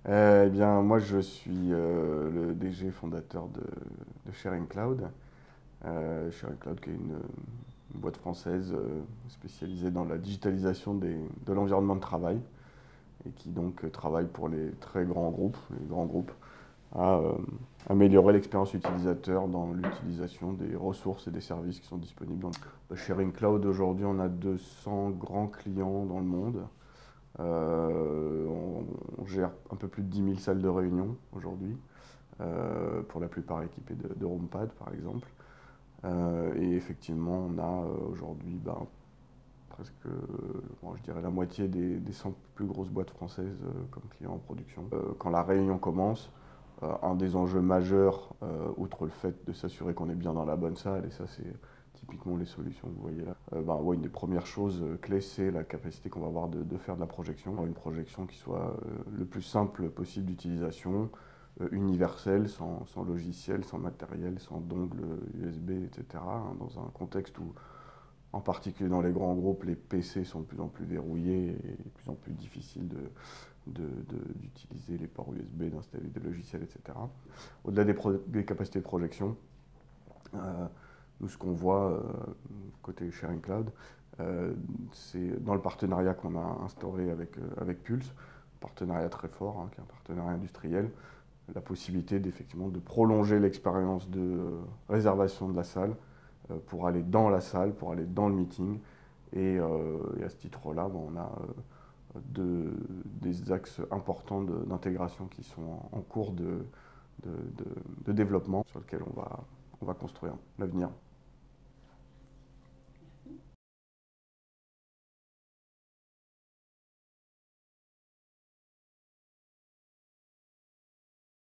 Eh bien, moi, je suis le DG fondateur de Sharing Cloud. Sharing Cloud, qui est une boîte française spécialisée dans la digitalisation de l'environnement de travail et qui donc travaille pour les très grands groupes, les grands groupes, à améliorer l'expérience utilisateur dans l'utilisation des ressources et des services qui sont disponibles dans le Sharing Cloud. Aujourd'hui, on a 200 grands clients dans le monde. On gère un peu plus de 10 000 salles de réunion aujourd'hui, pour la plupart équipées de HomePad par exemple. Et effectivement, on a aujourd'hui presque, bon, je dirais la moitié des 100 plus grosses boîtes françaises comme clients en production. Quand la réunion commence, un des enjeux majeurs, outre le fait de s'assurer qu'on est bien dans la bonne salle, et ça c'est typiquement les solutions que vous voyez là, ouais, une des premières choses clés, c'est la capacité qu'on va avoir de faire de la projection. Une projection qui soit le plus simple possible d'utilisation, universelle, sans logiciel, sans matériel, sans dongle USB, etc. Hein, dans un contexte où, en particulier dans les grands groupes, les PC sont de plus en plus verrouillés et de plus en plus difficiles d'utiliser les ports USB, d'installer des logiciels, etc. Au-delà des capacités de projection, nous, ce qu'on voit côté Sharing Cloud, c'est dans le partenariat qu'on a instauré avec Pulse, un partenariat très fort, hein, qui est un partenariat industriel, la possibilité d'effectivement de prolonger l'expérience de réservation de la salle pour aller dans la salle, pour aller dans le meeting. Et à ce titre-là, on a des axes importants d'intégration qui sont en cours de développement sur lesquels on va construire l'avenir.